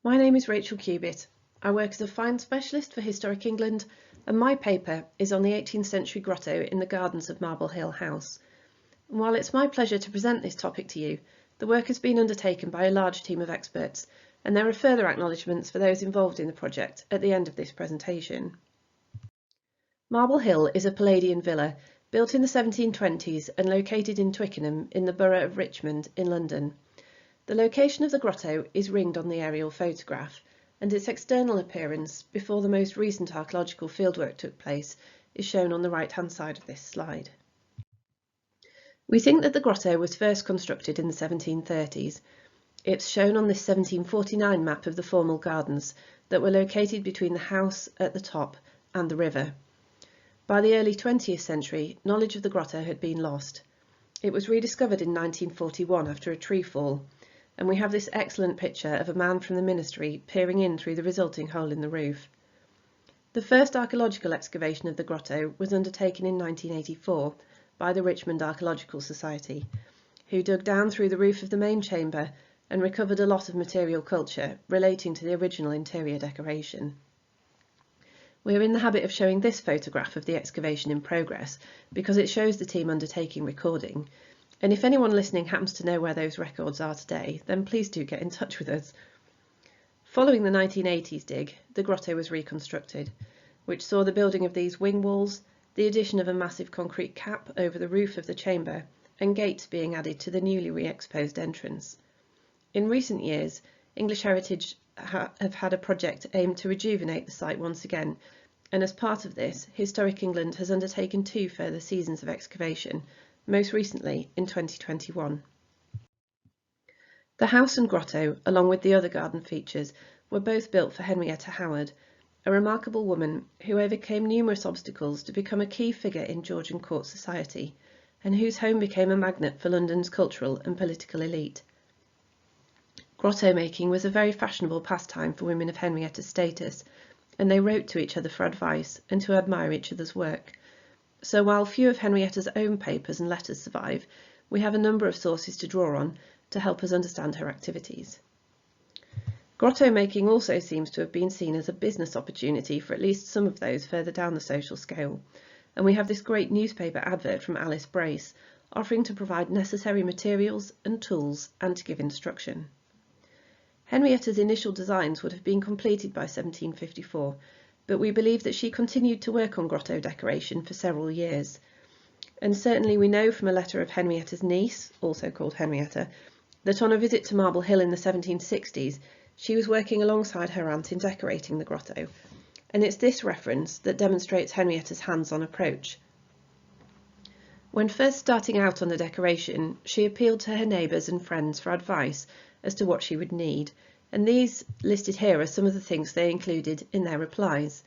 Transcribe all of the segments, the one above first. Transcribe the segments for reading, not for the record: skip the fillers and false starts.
My name is Rachel Cubitt. I work as a find specialist for Historic England, and my paper is on the 18th century grotto in the gardens of Marble Hill House. And while it's my pleasure to present this topic to you, the work has been undertaken by a large team of experts, and there are further acknowledgements for those involved in the project at the end of this presentation. Marble Hill is a Palladian villa built in the 1720s and located in Twickenham in the borough of Richmond in London. The location of the grotto is ringed on the aerial photograph, and its external appearance before the most recent archaeological fieldwork took place is shown on the right-hand side of this slide. We think that the grotto was first constructed in the 1730s. It's shown on this 1749 map of the formal gardens that were located between the house at the top and the river. By the early 20th century, knowledge of the grotto had been lost. It was rediscovered in 1941 after a tree fall, and we have this excellent picture of a man from the ministry peering in through the resulting hole in the roof. The first archaeological excavation of the grotto was undertaken in 1984 by the Richmond Archaeological Society, who dug down through the roof of the main chamber and recovered a lot of material culture relating to the original interior decoration. We are in the habit of showing this photograph of the excavation in progress because it shows the team undertaking recording, and if anyone listening happens to know where those records are today, then please do get in touch with us. Following the 1980s dig, the grotto was reconstructed, which saw the building of these wing walls, the addition of a massive concrete cap over the roof of the chamber, and gates being added to the newly re-exposed entrance. In recent years, English Heritage have had a project aimed to rejuvenate the site once again, and as part of this, Historic England has undertaken 2 further seasons of excavation, most recently in 2021. The house and grotto, along with the other garden features, were both built for Henrietta Howard, a remarkable woman who overcame numerous obstacles to become a key figure in Georgian court society, and whose home became a magnet for London's cultural and political elite. Grotto making was a very fashionable pastime for women of Henrietta's status, and they wrote to each other for advice and to admire each other's work. So while few of Henrietta's own papers and letters survive, we have a number of sources to draw on to help us understand her activities. Grotto making also seems to have been seen as a business opportunity for at least some of those further down the social scale, and we have this great newspaper advert from Alice Brace offering to provide necessary materials and tools and to give instruction. Henrietta's initial designs would have been completed by 1754, but we believe that she continued to work on grotto decoration for several years. And certainly we know from a letter of Henrietta's niece, also called Henrietta, that on a visit to Marble Hill in the 1760s, she was working alongside her aunt in decorating the grotto, and it's this reference that demonstrates Henrietta's hands-on approach. When first starting out on the decoration, she appealed to her neighbours and friends for advice as to what she would need, and these listed here are some of the things they included in their replies.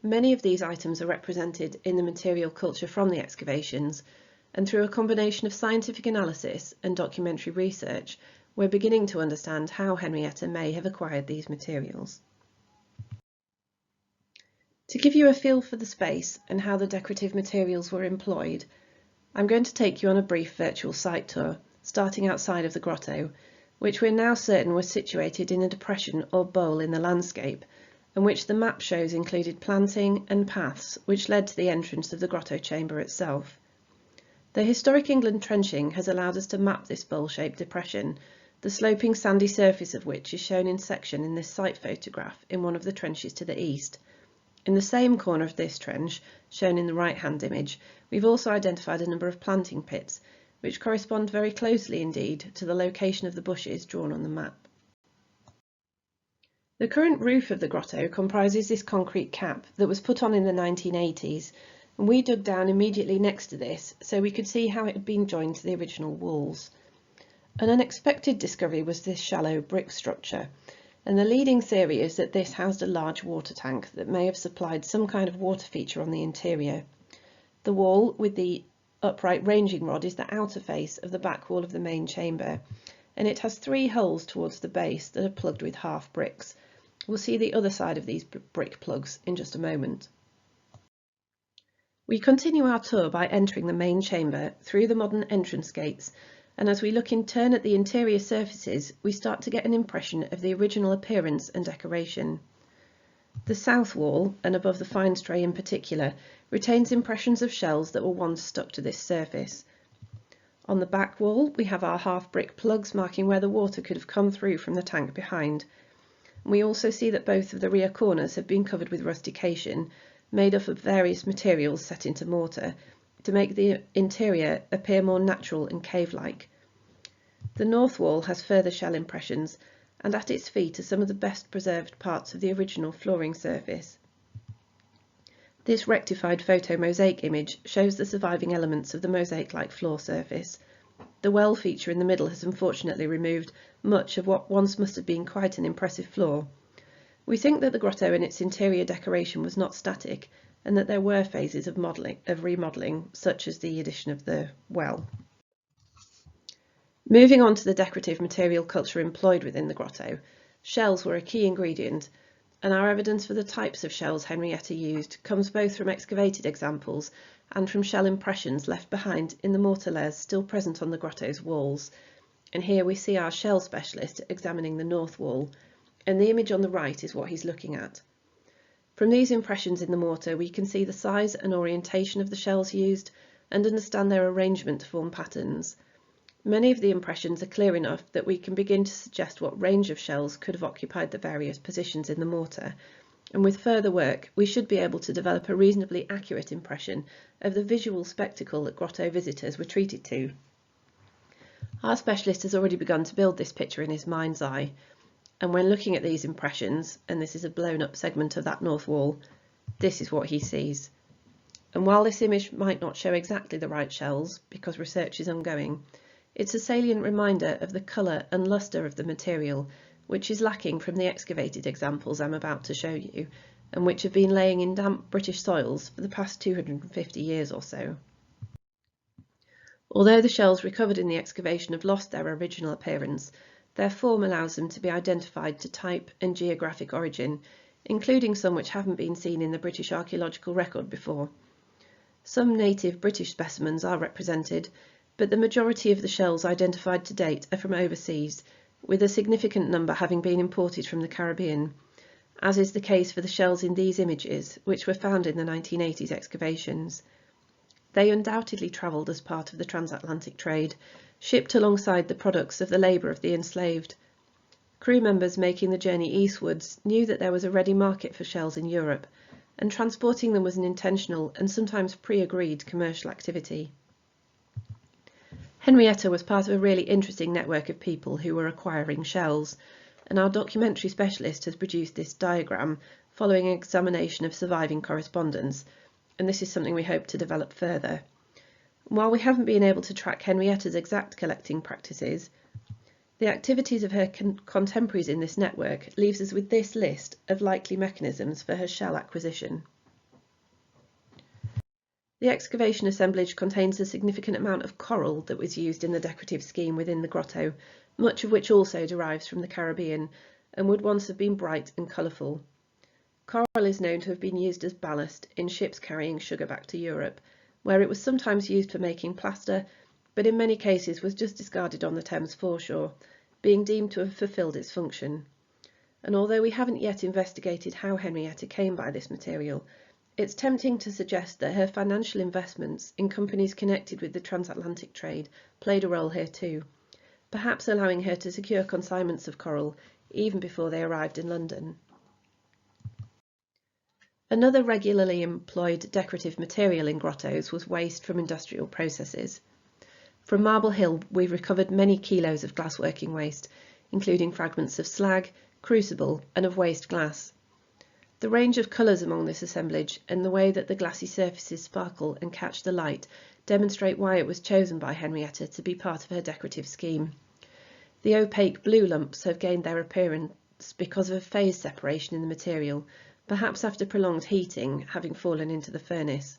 Many of these items are represented in the material culture from the excavations, and through a combination of scientific analysis and documentary research, we're beginning to understand how Henrietta may have acquired these materials. To give you a feel for the space and how the decorative materials were employed, I'm going to take you on a brief virtual site tour, starting outside of the grotto, which we're now certain was situated in a depression or bowl in the landscape, and which the map shows included planting and paths which led to the entrance of the grotto chamber itself. The Historic England trenching has allowed us to map this bowl-shaped depression, the sloping sandy surface of which is shown in section in this site photograph in one of the trenches to the east. In the same corner of this trench, shown in the right-hand image, we've also identified a number of planting pits, which correspond very closely indeed to the location of the bushes drawn on the map. The current roof of the grotto comprises this concrete cap that was put on in the 1980s, and we dug down immediately next to this so we could see how it had been joined to the original walls. An unexpected discovery was this shallow brick structure, and the leading theory is that this housed a large water tank that may have supplied some kind of water feature on the interior. The wall with the upright ranging rod is the outer face of the back wall of the main chamber, and it has 3 holes towards the base that are plugged with half bricks. We'll see the other side of these brick plugs in just a moment. We continue our tour by entering the main chamber through the modern entrance gates and as we look in turn at the interior surfaces, we start to get an impression of the original appearance and decoration. The south wall, and above the fines tray in particular, retains impressions of shells that were once stuck to this surface. On the back wall, we have our half-brick plugs marking where the water could have come through from the tank behind. We also see that both of the rear corners have been covered with rustication, made up of various materials set into mortar, to make the interior appear more natural and cave-like. The north wall has further shell impressions, and at its feet are some of the best preserved parts of the original flooring surface. This rectified photo mosaic image shows the surviving elements of the mosaic-like floor surface. The well feature in the middle has unfortunately removed much of what once must have been quite an impressive floor. We think that the grotto and its interior decoration was not static, and that there were phases of remodelling, such as the addition of the well. Moving on to the decorative material culture employed within the grotto, shells were a key ingredient, and our evidence for the types of shells Henrietta used comes both from excavated examples and from shell impressions left behind in the mortar layers still present on the grotto's walls. And here we see our shell specialist examining the north wall, and the image on the right is what he's looking at. From these impressions in the mortar, we can see the size and orientation of the shells used and understand their arrangement to form patterns. Many of the impressions are clear enough that we can begin to suggest what range of shells could have occupied the various positions in the mortar, and with further work we should be able to develop a reasonably accurate impression of the visual spectacle that grotto visitors were treated to. Our specialist has already begun to build this picture in his mind's eye, and when looking at these impressions, and this is a blown up segment of that north wall, this is what he sees. And while this image might not show exactly the right shells, because research is ongoing, it's a salient reminder of the colour and lustre of the material, which is lacking from the excavated examples I'm about to show you, and which have been laying in damp British soils for the past 250 years or so. Although the shells recovered in the excavation have lost their original appearance, their form allows them to be identified to type and geographic origin, including some which haven't been seen in the British archaeological record before. Some native British specimens are represented, but the majority of the shells identified to date are from overseas, with a significant number having been imported from the Caribbean, as is the case for the shells in these images, which were found in the 1980s excavations. They undoubtedly travelled as part of the transatlantic trade, shipped alongside the products of the labour of the enslaved. Crew members making the journey eastwards knew that there was a ready market for shells in Europe, and transporting them was an intentional and sometimes pre-agreed commercial activity. Henrietta was part of a really interesting network of people who were acquiring shells, and our documentary specialist has produced this diagram following an examination of surviving correspondence, and this is something we hope to develop further. While we haven't been able to track Henrietta's exact collecting practices, the activities of her contemporaries in this network leaves us with this list of likely mechanisms for her shell acquisition. The excavation assemblage contains a significant amount of coral that was used in the decorative scheme within the grotto, much of which also derives from the Caribbean and would once have been bright and colourful. Coral is known to have been used as ballast in ships carrying sugar back to Europe, where it was sometimes used for making plaster, but in many cases was just discarded on the Thames foreshore, being deemed to have fulfilled its function. And although we haven't yet investigated how Henrietta came by this material, it's tempting to suggest that her financial investments in companies connected with the transatlantic trade played a role here too, perhaps allowing her to secure consignments of coral even before they arrived in London. Another regularly employed decorative material in grottos was waste from industrial processes. From Marble Hill, we've recovered many kilos of glassworking waste, including fragments of slag, crucible, and of waste glass. The range of colours among this assemblage and the way that the glassy surfaces sparkle and catch the light demonstrate why it was chosen by Henrietta to be part of her decorative scheme. The opaque blue lumps have gained their appearance because of a phase separation in the material, perhaps after prolonged heating having fallen into the furnace.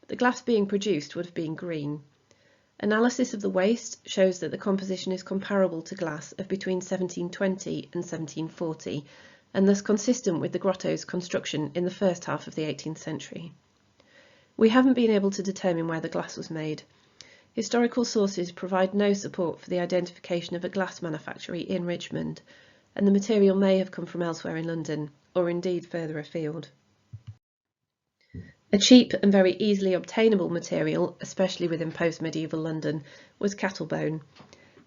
The glass being produced would have been green. Analysis of the waste shows that the composition is comparable to glass of between 1720 and 1740, and thus consistent with the grotto's construction in the first half of the 18th century. We haven't been able to determine where the glass was made. Historical sources provide no support for the identification of a glass manufactory in Richmond, and the material may have come from elsewhere in London, or indeed further afield. A cheap and very easily obtainable material, especially within post-medieval London, was cattlebone,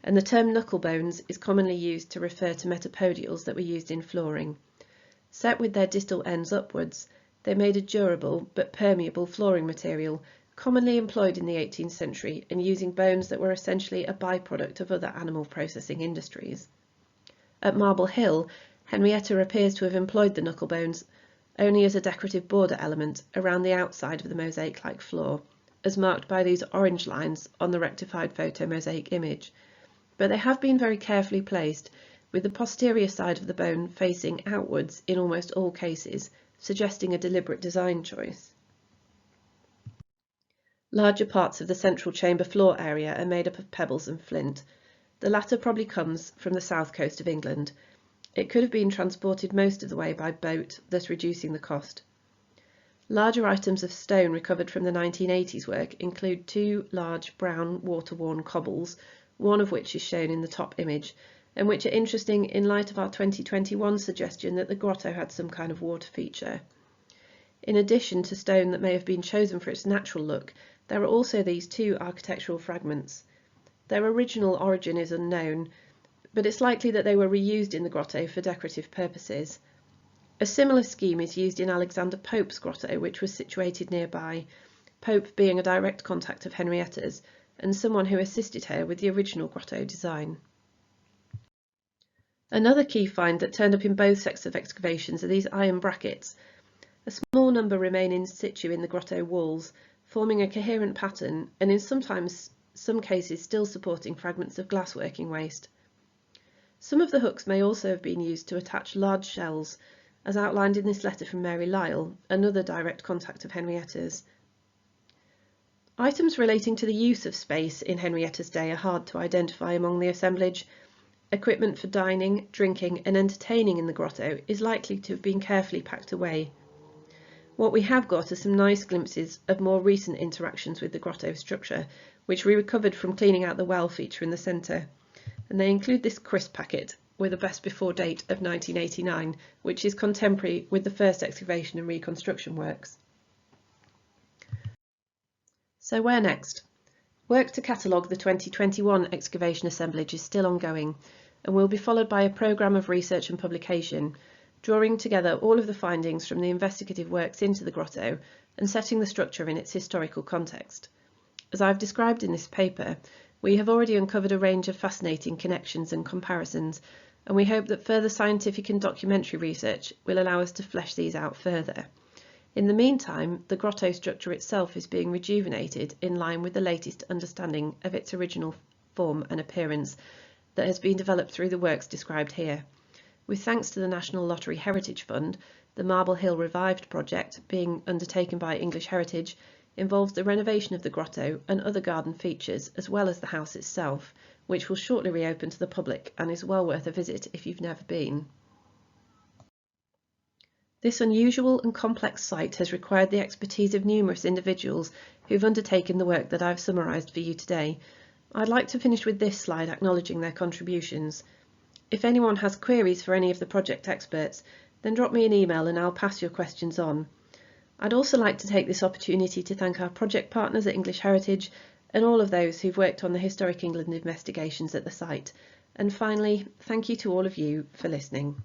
and the term knucklebones is commonly used to refer to metapodials that were used in flooring. Set with their distal ends upwards, they made a durable but permeable flooring material, commonly employed in the 18th century and using bones that were essentially a byproduct of other animal processing industries. At Marble Hill, Henrietta appears to have employed the knucklebones only as a decorative border element around the outside of the mosaic-like floor, as marked by these orange lines on the rectified photo mosaic image, but they have been very carefully placed, with the posterior side of the bone facing outwards in almost all cases, suggesting a deliberate design choice. Larger parts of the central chamber floor area are made up of pebbles and flint. The latter probably comes from the south coast of England. It could have been transported most of the way by boat, thus reducing the cost. Larger items of stone recovered from the 1980s work include two large brown water-worn cobbles, one of which is shown in the top image, and which are interesting in light of our 2021 suggestion that the grotto had some kind of water feature. In addition to stone that may have been chosen for its natural look, there are also these two architectural fragments. Their original origin is unknown, but it's likely that they were reused in the grotto for decorative purposes. A similar scheme is used in Alexander Pope's grotto, which was situated nearby, Pope being a direct contact of Henrietta's and someone who assisted her with the original grotto design. Another key find that turned up in both sets of excavations are these iron brackets. A small number remain in situ in the grotto walls, forming a coherent pattern and in some cases still supporting fragments of glassworking waste. Some of the hooks may also have been used to attach large shells, as outlined in this letter from Mary Lyle, another direct contact of Henrietta's. Items relating to the use of space in Henrietta's day are hard to identify among the assemblage. Equipment for dining, drinking and entertaining in the grotto is likely to have been carefully packed away. What we have got are some nice glimpses of more recent interactions with the grotto structure, which we recovered from cleaning out the well feature in the centre, and they include this crisp packet with a best before date of 1989, which is contemporary with the first excavation and reconstruction works. So where next? Work to catalogue the 2021 excavation assemblage is still ongoing and will be followed by a programme of research and publication, drawing together all of the findings from the investigative works into the grotto and setting the structure in its historical context. As I've described in this paper, we have already uncovered a range of fascinating connections and comparisons, and we hope that further scientific and documentary research will allow us to flesh these out further. In the meantime, the grotto structure itself is being rejuvenated in line with the latest understanding of its original form and appearance that has been developed through the works described here. With thanks to the National Lottery Heritage Fund, the Marble Hill Revived project, being undertaken by English Heritage, involves the renovation of the grotto and other garden features, as well as the house itself, which will shortly reopen to the public and is well worth a visit if you've never been. This unusual and complex site has required the expertise of numerous individuals who've undertaken the work that I've summarised for you today. I'd like to finish with this slide acknowledging their contributions. If anyone has queries for any of the project experts, then drop me an email and I'll pass your questions on. I'd also like to take this opportunity to thank our project partners at English Heritage and all of those who've worked on the Historic England investigations at the site. And finally, thank you to all of you for listening.